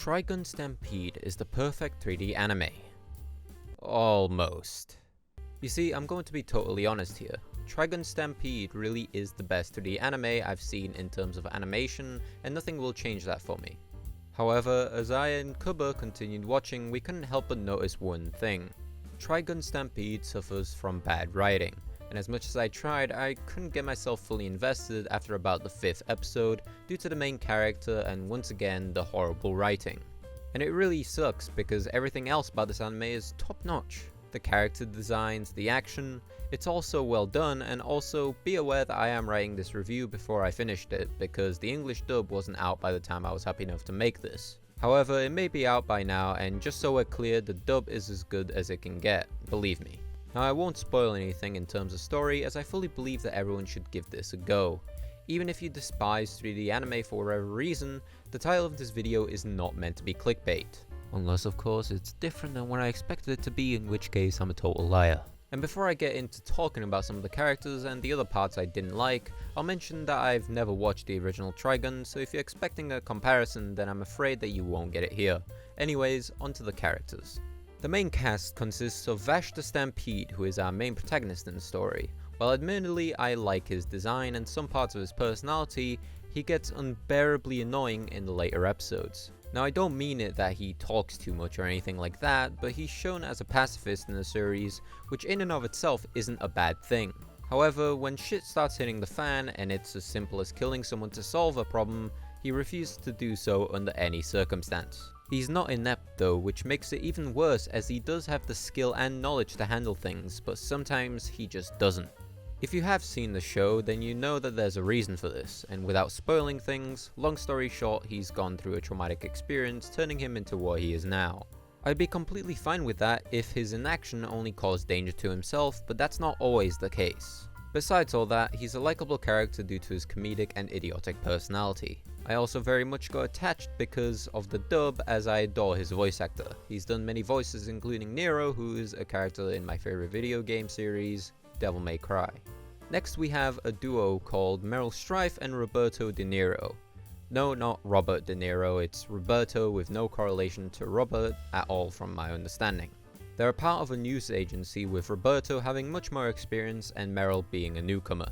Trigun Stampede is the perfect 3D anime. Almost. You see, I'm going to be totally honest here. Trigun Stampede really is the best 3D anime I've seen in terms of animation, and nothing will change that for me. However, as I and Kuba continued watching, we couldn't help but notice one thing. Trigun Stampede suffers from bad writing, and as much as I tried, I couldn't get myself fully invested after about the 5th episode due to the main character and once again the horrible writing. And it really sucks because everything else about this anime is top notch. The character designs, the action, it's all so well done, and also be aware that I am writing this review before I finished it because the English dub wasn't out by the time I was happy enough to make this. However, it may be out by now, and just so we're clear, the dub is as good as it can get, believe me. Now I won't spoil anything in terms of story, as I fully believe that everyone should give this a go. Even if you despise 3D anime for whatever reason, the title of this video is not meant to be clickbait. Unless of course it's different than what I expected it to be, in which case I'm a total liar. And before I get into talking about some of the characters and the other parts I didn't like, I'll mention that I've never watched the original Trigun, so if you're expecting a comparison then I'm afraid that you won't get it here. Anyways, onto the characters. The main cast consists of Vash The Sampede, who is our main protagonist in the story. While admittedly I like his design and some parts of his personality, he gets unbearably annoying in the later episodes. Now I don't mean it that he talks too much or anything like that, but he's shown as a pacifist in the series, which in and of itself isn't a bad thing. However, when shit starts hitting the fan and it's as simple as killing someone to solve a problem, he refuses to do so under any circumstance. He's not inept though, which makes it even worse as he does have the skill and knowledge to handle things, but sometimes he just doesn't. If you have seen the show, then you know that there's a reason for this, and without spoiling things, long story short, he's gone through a traumatic experience turning him into what he is now. I'd be completely fine with that if his inaction only caused danger to himself, but that's not always the case. Besides all that, he's a likable character due to his comedic and idiotic personality. I also very much got attached because of the dub, as I adore his voice actor. He's done many voices including Nero, who is a character in my favorite video game series, Devil May Cry. Next we have a duo called Meryl Stryfe and Roberto De Niro. No, not Robert De Niro, it's Roberto with no correlation to Robert at all from my understanding. They're a part of a news agency with Roberto having much more experience and Meryl being a newcomer.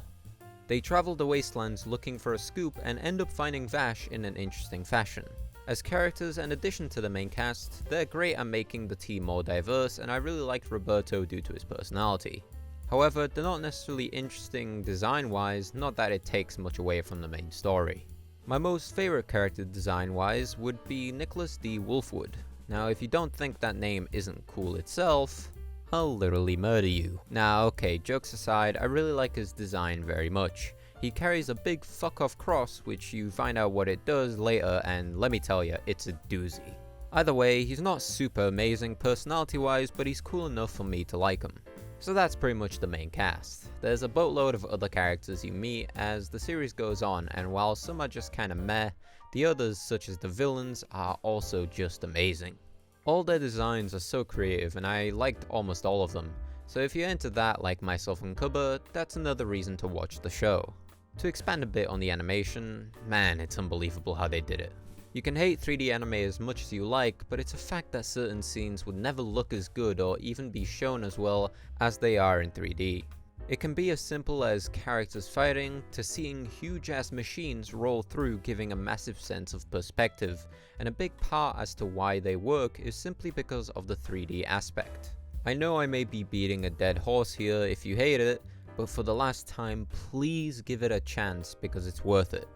They travel the wastelands looking for a scoop and end up finding Vash in an interesting fashion. As characters and addition to the main cast, they're great at making the team more diverse, and I really liked Roberto due to his personality. However, they're not necessarily interesting design wise, not that it takes much away from the main story. My most favorite character design wise would be Nickolas the Wolfwood. Now if you don't think that name isn't cool itself, I'll literally murder you. Now okay, jokes aside, I really like his design very much. He carries a big fuck off cross, which you find out what it does later, and let me tell ya, it's a doozy. Either way, he's not super amazing personality wise, but he's cool enough for me to like him. So that's pretty much the main cast. There's a boatload of other characters you meet as the series goes on, and while some are just kinda meh, the others such as the villains are also just amazing. All their designs are so creative and I liked almost all of them, so if you're into that like myself and Kuba, that's another reason to watch the show. To expand a bit on the animation, man, it's unbelievable how they did it. You can hate 3D anime as much as you like, but it's a fact that certain scenes would never look as good or even be shown as well as they are in 3D. It can be as simple as characters fighting, to seeing huge ass machines roll through, giving a massive sense of perspective, and a big part as to why they work is simply because of the 3D aspect. I know I may be beating a dead horse here if you hate it, but for the last time, please give it a chance because it's worth it.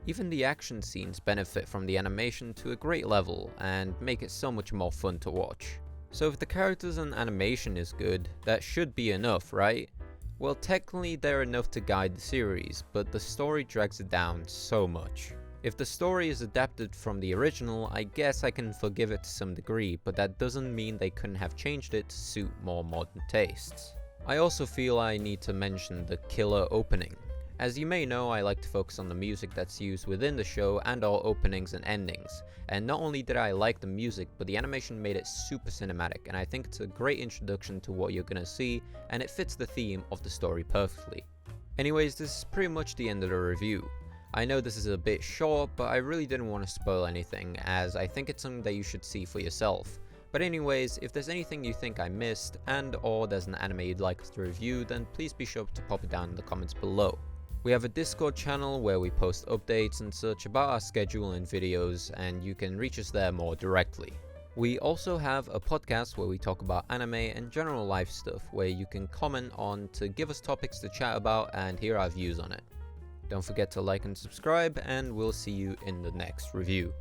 Even the action scenes benefit from the animation to a great level and make it so much more fun to watch. So if the characters and animation is good, that should be enough, right? Well, technically they're enough to guide the series, but the story drags it down so much. If the story is adapted from the original, I guess I can forgive it to some degree, but that doesn't mean they couldn't have changed it to suit more modern tastes. I also feel I need to mention the killer opening. As you may know, I like to focus on the music that's used within the show and all openings and endings, and not only did I like the music, but the animation made it super cinematic, and I think it's a great introduction to what you're gonna see, and it fits the theme of the story perfectly. Anyways, this is pretty much the end of the review. I know this is a bit short, but I really didn't want to spoil anything, as I think it's something that you should see for yourself. But anyways, if there's anything you think I missed and or there's an anime you'd like us to review, then please be sure to pop it down in the comments below. We have a Discord channel where we post updates and such about our schedule and videos, and you can reach us there more directly. We also have a podcast where we talk about anime and general life stuff, where you can comment on to give us topics to chat about and hear our views on it. Don't forget to like and subscribe, and we'll see you in the next review.